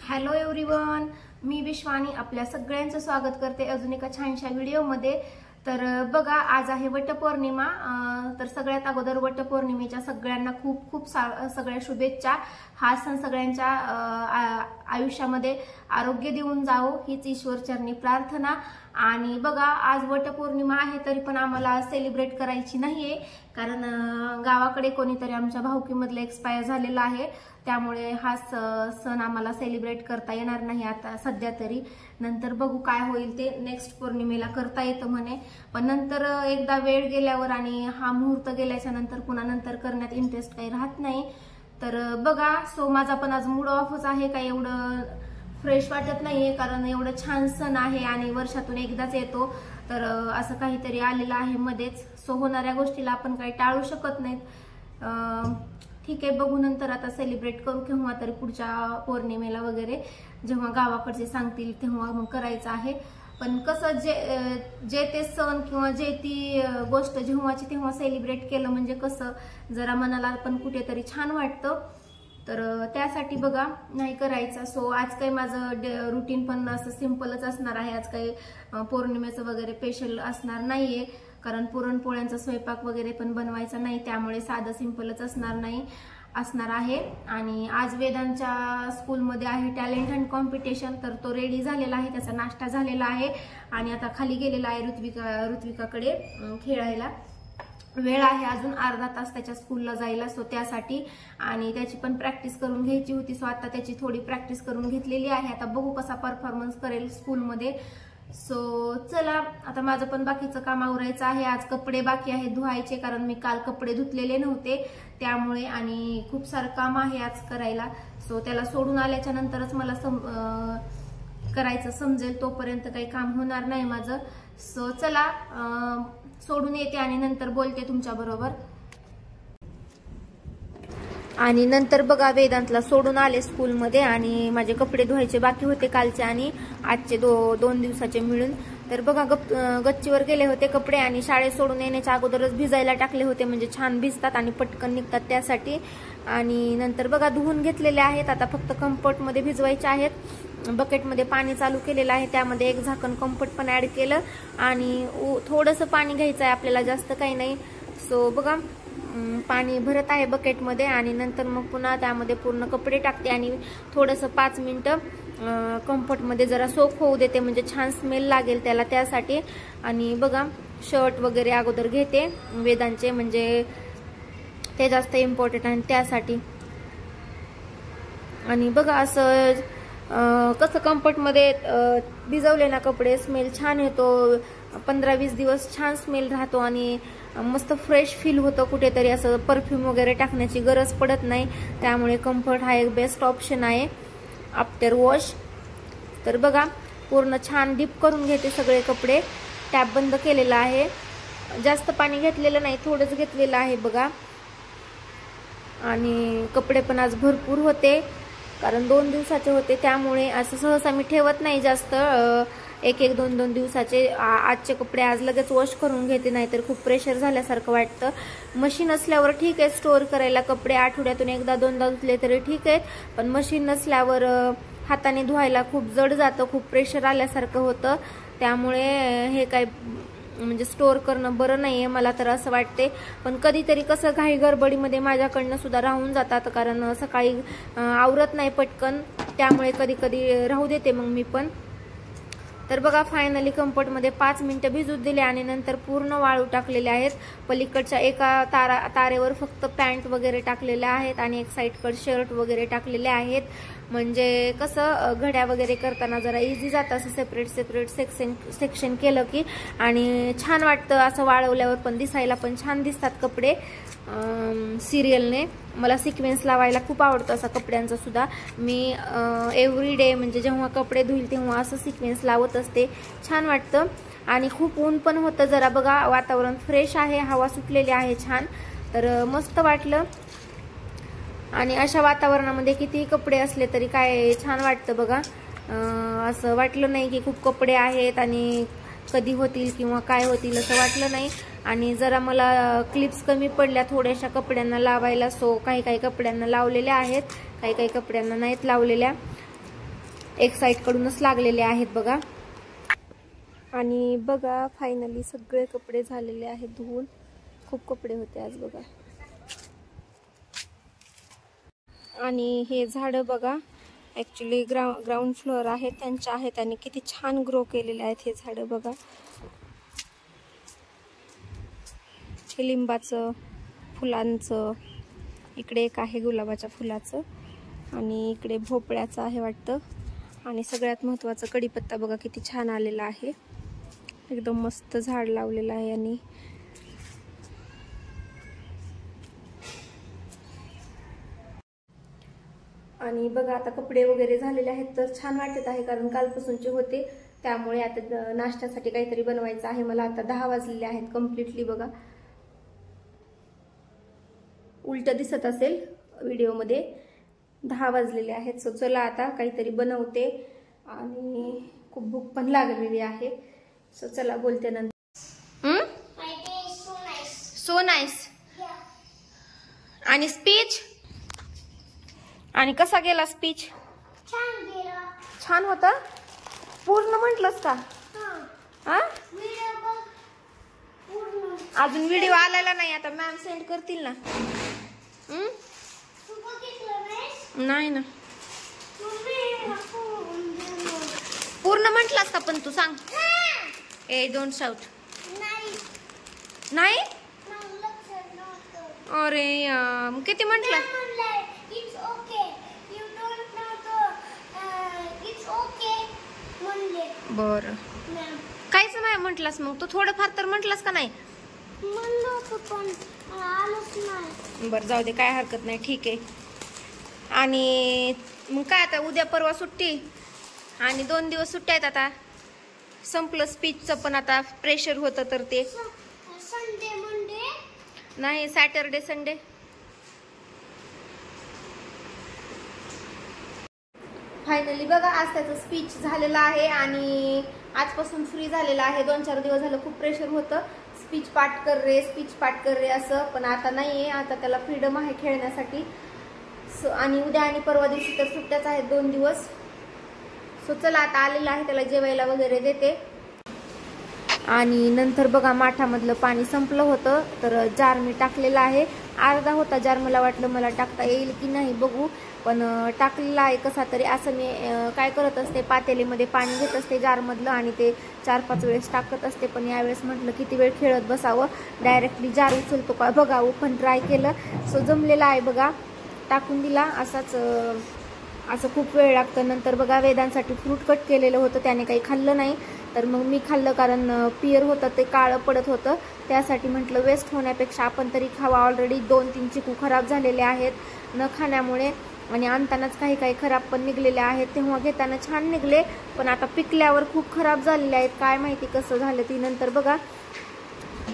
Hello everyone, मी विश्वानी आपल्या सगळ्यांचं स्वागत करते अजून एका छानशा व्हिडिओमध्ये। तर बघा, आज आहे वटपौर्णिमा। तर सगळ्यात अगोदर वटपौर्णिमेच्या सगळ्यांना खूप खूप सगळ्या शुभेच्छा। हा सण सगळ्यांच्या आयुष्यामध्ये आरोग्य देऊन जावो हीच ईश्वरचरणी प्रार्थना। आणि बघा, आज वटपौर्णिमा आहे तरी पण आम्हाला सेलिब्रेट करायची नाहीये, कारण गावाकडे कोणीतरी आमच्या भाऊकीमधलं एक्सपायर झालेला आहे, त्यामुळे हा सण आम्हाला सेलिब्रेट करता येणार नाही आता सध्या तरी। नंतर बघू काय होईल ते, नेक्स्ट पौर्णिमेला करता येतं म्हणे, पण नंतर एकदा वेळ गेल्यावर आणि हा मुहूर्त गेल्याच्या नंतर पुन्हा नंतर करण्यात इंटरेस्ट काही राहत नाही। तर बघा, सो माझा पण आज मूड ऑफच आहे, काही एवढं फ्रेश वाटत नाहीये, कारण एवढं छान सण आहे आणि वर्षातून एकदाच येतो, तर असं काहीतरी आलेलं आहे मध्येच। सो होणाऱ्या गोष्टीला आपण काही टाळू शकत नाहीत। ठीक आहे, बघू नंतर आता सेलिब्रेट करू केव्हा तरी, पुढच्या पौर्णिमेला वगैरे जेव्हा गावाकडचे सांगतील तेव्हा मग करायचं आहे। पण कसं जे ते सण किंवा जे ती गोष्ट जेव्हाची तेव्हा सेलिब्रेट केलं म्हणजे कसं जरा मनाला पण कुठेतरी छान वाटतं, तर त्यासाठी बघा नाही करायचं। सो आज काही माझं रुटीन पण असं सिंपलच असणार आहे। आज काही पौर्णिमेचं वगैरे स्पेशल असणार नाहीये, कारण पुरणपोळ्यांचा स्वयंपाक वगैरे पण बनवायचा नाही, त्यामुळे साधं सिंपलच असणार आहे। आणि आज वेदांच्या स्कूलमध्ये आहे टॅलेंट हंट कॉम्पिटिशन, तर तो रेडी झालेला आहे, त्याचा नाश्ता झालेला आहे आणि आता खाली गेलेला आहे ऋत्विकाकडे खेळायला। वेळ आहे अजून अर्धा तास त्याच्या स्कूलला जायला, सो त्यासाठी आणि त्याची पण प्रॅक्टिस करून घ्यायची होती, सो आता त्याची थोडी प्रॅक्टिस करून घेतलेली आहे। आता बघू कसा परफॉर्मन्स करेल स्कूलमध्ये। सो चला, आता माझं पण बाकीचं काम आवरायचं आहे। आज कपडे बाकी आहे धुवायचे, कारण मी काल कपडे धुतलेले नव्हते त्यामुळे, आणि खूप सारं काम आहे आज करायला। सो त्याला सोडून आल्याच्या नंतरच मला करायचं समजेल, तोपर्यंत काही काम होणार नाही माझं। सो चला, सोडून येते आणि नंतर बोलते तुमच्या बरोबर। आणि नंतर बघा, वेदांतला सोडून आले स्कूलमध्ये आणि माझे कपडे धुवायचे बाकी होते कालचे आणि आजचे दोन दिवसाचे मिळून। तर बघा, गच्चीवर गेले होते कपडे आणि शाळेत सोडून येण्याच्या अगोदरच भिजायला टाकले होते, म्हणजे छान भिजतात आणि पटकन निघतात त्यासाठी। आणि नंतर बघा धुवून घेतलेले आहेत, आता फक्त कम्फर्टमध्ये भिजवायचे आहेत। बकेटमध्ये पाणी चालू केलेलं आहे, त्यामध्ये एक झाकण कम्फर्ट पण ऍड केलं आणि थोडंसं पाणी घ्यायचं आहे आपल्याला, जास्त काही नाही। सो बघा, पाणी भरत आहे बकेटमध्ये आणि नंतर मग पुन्हा त्यामध्ये पूर्ण कपडे टाकते आणि थोडंसं 5 मिनिटं कम्फर्टमध्ये जरा सोक होऊ देते, म्हणजे छान स्मेल लागेल त्याला, त्यासाठी। आणि बघा, शर्ट वगैरे अगोदर घेते वेदांचे, म्हणजे ते जास्त इम्पॉर्टंट आहे त्यासाठी। आणि बघा, असं कसं कम्फर्टमध्ये भिजवले ना कपडे, स्मेल छान येतो, 15-20 दिवस छान स्मेल राहतो आणि मस्त फ्रेश फील होतं, कुठेतरी असं परफ्यूम वगैरे टाकण्याची गरज पडत नाही, त्यामुळे कम्फर्ट हा एक बेस्ट ऑप्शन आहे आफ्टर वॉश। तर बघा, पूर्ण छान डीप करून घेते सगळे कपडे, टॅप बंद केलेला आहे, जास्त पाणी घेतलेलं नाही, थोडंच घेतलेलं आहे बघा। आणि कपडे पण आज भरपूर होते, कारण 2 दिवसाचे होते, त्यामुळे असं सहसा मी ठेवत नाही जास्त, 1-2 दिवसाचे। आजचे कपडे आज लगेच वॉश करून घेते, नाहीतर खूप प्रेशर झाल्यासारखं वाटतं। मशीन असल्यावर ठीक आहे स्टोअर करायला कपडे, आठवड्यातून 1-2दा धुतले तरी ठीक आहेत, पण मशीन नसल्यावर हाताने धुवायला खूप जड जातं, खूप प्रेशर आल्यासारखं होतं, त्यामुळे हे काय म्हणजे स्टोअर करणं बरं नाहीये, मला तर असं वाटते। पण कधीतरी कसं घाई गडबडीमध्ये माझ्याकडनं सुद्धा राहून जातात, कारण सकाळी आवरत नाही पटकन, त्यामुळे कधी राहू देते मग मी पण। तर बघा, फायनली कम्फर्टमध्ये 5 मिनिटं भिजू दिले आणि नंतर पूर्ण वाळू टाकलेले आहेत। पलीकडच्या एका तारेवर फक्त पॅन्ट वगैरे टाकलेले आहेत आणि एक साईडकडे शर्ट वगैरे टाकलेले आहेत, म्हणजे कसं घड्या वगैरे करताना जरा इझी जातं, असं सेपरेट सेक्शन केलं की, आणि छान वाटतं असं वाळवल्यावर, पण दिसायला पण छान दिसतात कपडे सिरियलने। मला सिक्वेन्स लावायला खूप आवडतं असं कपड्यांचा सुद्धा, मी एव्हरी डे म्हणजे जेव्हा कपडे धुईल तेव्हा असं सिक्वेन्स लावत असते, छान वाटतं। आणि खूप ऊन पण होतं जरा, बघा वातावरण फ्रेश आहे, हवा सुटलेली आहे छान, तर मस्त वाटलं। आणि अशा वातावरणामध्ये कितीही कपडे असले तरी काय छान वाटतं बघा, असं वाटलं नाही की खूप कपडे आहेत आणि कधी होतील किंवा काय होतील असं वाटलं नाही। आणि जरा मला क्लिप्स कमी पडल्या थोड्याशा कपड्यांना लावायला, सो काही कपड्यांना लावलेल्या आहेत, काही कपड्यांना नाहीत लावलेल्या। एक साइड कडूनच लागलेले आहेत बघा. आणि बघा फायनली सगळे कपडे झालेले आहेत धुवून. खूप कपडे होते आज बघा. आणि हे झाड बघा ऍक्च्युली ग्राउंड फ्लोअर आहे त्यांच्या आहेत आणि किती छान ग्रो केलेले आहेत हे झाड बघा. हे लिंबाचं फुलांचं, इकडे एक आहे गुलाबाच्या फुलाचं आणि इकडे भोपळ्याचं आहे वाटतं. आणि सगळ्यात महत्त्वाचं कढीपत्ता बघा किती छान आलेला आहे. एकदम मस्त झाड लावलेलं आहे. आणि बघा आता कपडे वगैरे झालेले आहेत तर छान वाटत आहे कारण कालपासूनचे होते त्यामुळे आता नाश्त्यासाठी काहीतरी बनवायचं आहे मला. आता 10 वाजलेले आहेत कम्प्लिटली बघा. उलट दिसत असेल व्हिडिओमध्ये 10 वाजलेले आहेत. सो चला आता काहीतरी बनवते आणि खूप भूक पण लागलेली आहे. सो चला बोलते नंतर. So nice. आणि स्पीच आणि कसा गेला स्पीच? छान होता. पूर्ण म्हटलंस का? अजून व्हिडिओ आलेला नाही आता मॅम सेंड करतील ना. नाही ना पूर्ण म्हटलास का पण तू सांग. ए डोंट शाउट. नाही अरे किती म्हटलं? बर काहीच नाही म्हटलास मग तू थोडंफार तर म्हटलास का नाही? बर जाऊ दे काय हरकत नाही ठीक आहे. आणि मग काय आता उद्या परवा सुट्टी आणि 2 दिवस सुट्ट्या आहेत. आता संपलं स्पीचचं पण आता प्रेशर होतं तर ते संडे मंडे नाही सॅटरडे संडे. फायनली बघा आज त्याचं स्पीच झालेलं आहे आणि आजपासून फ्री झालेला आहे. 2-4 दिवस झालं खूप प्रेशर होतं स्पीच पाठ कर रे असं, पण आता नाहीये. आता त्याला फ्रीडम आहे खेळण्यासाठी. सो आणि उद्या आणि परवा दिवशी तर सुट्ट्याच आहेत 2 दिवस. सो चला आता आलेला आहे त्याला जेवायला वगैरे देते. आणि नंतर बघा माठामधलं पाणी संपलं होतं तर जार मी टाकलेला आहे. अर्धा होता जार. मला वाटलं मला टाकता येईल की नाही बघू, पण टाकलेला आहे कसा तरी. असं मी काय करत असते पातेलीमध्ये पाणी घेत असते जारमधलं आणि ते 4-5 वेळेस टाकत असते. पण यावेळेस म्हटलं किती वेळ खेळत बसावं, डायरेक्टली जार उचलतो का बघावं. पण ट्राय केलं सो जमलेला आहे बघा. टाकून दिला असाच. असं खूप वेळ लागतं. नंतर बघा वेदांसाठी फ्रूट कट केलेलं होतं त्याने काही खाल्लं नाही तर मग मी खाल्लं कारण पियर होतं ते काळं पडत होतं. त्यासाठी म्हटलं वेस्ट होण्यापेक्षा आपण तरी खावा. ऑलरेडी 2-3 चिकू खराब झालेले आहेत न खाण्यामुळे आणि आणतानाच काही खराब पण निघलेले आहेत. तेव्हा घेताना छान निघले पण आता पिकल्यावर खूप खराब झालेले आहेत. काय माहिती कसं झालं ती. नंतर बघा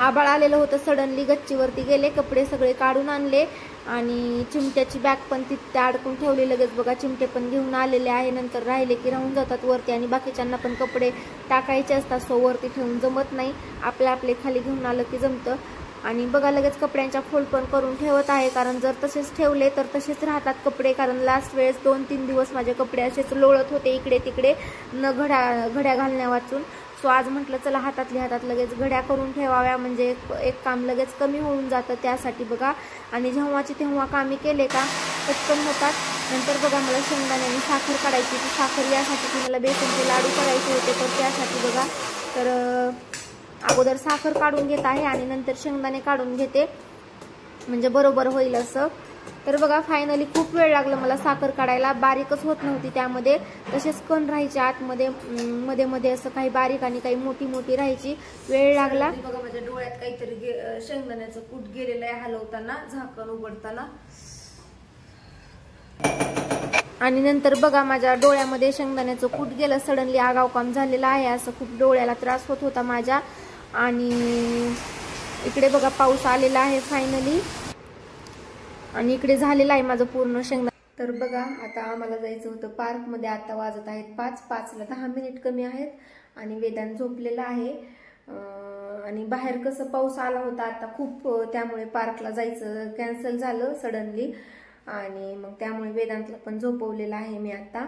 आबाळ आलेलं होतं सडनली. गच्चीवरती गेले कपडे सगळे काढून आणले आणि चिमट्याची बॅग पण तिथे अडकून ठेवली. लगेच बघा चिमटे पण घेऊन आलेले आहे. नंतर राहिले की राहून जातात वरती आणि बाकीच्यांना पण कपडे टाकायचे असतात सो वरती ठेवून जमत नाही. आपले खाली घेऊन आलं की जमतं. आणि बघा लगेच कपड्यांच्या फोल्ड पण करून ठेवत आहे कारण जर तसेच ठेवले तर तसेच राहतात कपडे. कारण लास्ट वेळेस 2-3 दिवस माझे कपडे असेच लोळत होते इकडे तिकडे न घड्या घालण्या वाचून. सो आज म्हटलं चला हातात लगेच घड्या करून ठेवाव्या म्हणजे एक काम लगेच कमी होऊन जातं त्यासाठी बघा. आणि जेव्हाची तेव्हा कामी केले का पटकन होतात. नंतर बघा मला शेंगदाण्याने साखर काढायची ती साखर यासाठी की मला बेसनचे लाडू करायचे होते तर त्यासाठी बघा. तर अगोदर साखर काढून घेत आहे आणि नंतर शेंगदाणे काढून घेते म्हणजे बरोबर होईल असं. तर बघा फायनली खूप वेळ लागला मला साखर काढायला. बारीकच होत नव्हती त्यामध्ये तसेच कण राहायचे आतमध्ये मध्ये असं काही बारीक आणि काही मोठी राहायची. वेळ लागला. बघा माझ्या डोळ्यात काहीतरी शेंगदाण्याचं कूट गेलेलं आहे हलवताना झाकण उघडताना. आणि नंतर बघा माझ्या डोळ्यामध्ये शेंगदाण्याचं कूट गेलं. सडनली आगाव काम झालेलं आहे. असं खूप डोळ्याला त्रास होत होता माझ्या. आणि इकडे बघा पाऊस आलेला आहे फायनली आणि इकडे झालेलं आहे माझं पूर्ण शेंगदाणा. तर बघा आता आम्हाला जायचं होतं पार्कमध्ये. आता वाजत आहेत 5:05ला 10 मिनिट कमी आहेत आणि वेदांत झोपलेला आहे. आणि बाहेर कसं पाऊस आला होता आता खूप त्यामुळे पार्कला जायचं कॅन्सल झालं सडनली आणि मग त्यामुळे वेदांतला पण झोपवलेला आहे मी आता.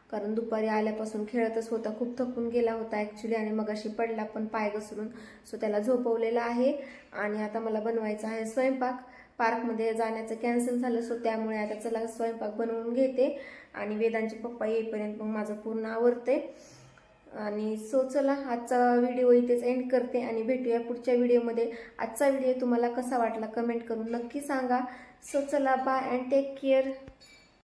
कारण दुपारी आल्यापासून खेळतच होता, खूप थकून गेला होता ॲक्च्युली आणि मगाशी पडला पण पाय घसरून. सो त्याला झोपवलेला आहे आणि आता मला बनवायचा आहे स्वयंपाक. पार्कमध्ये जाण्याचं कॅन्सल झालं, सो त्यामुळे आता चला स्वयंपाक बनवून घेते आणि वेदांचे पप्पा येईपर्यंत मग माझं पूर्ण आवरते. आणि सो चला आजचा व्हिडिओ इथेच एंड करते आणि भेटूया पुढच्या व्हिडिओमध्ये. आजचा व्हिडिओ तुम्हाला कसा वाटला कमेंट करून नक्की सांगा. सो चला बाय अँड टेक केअर.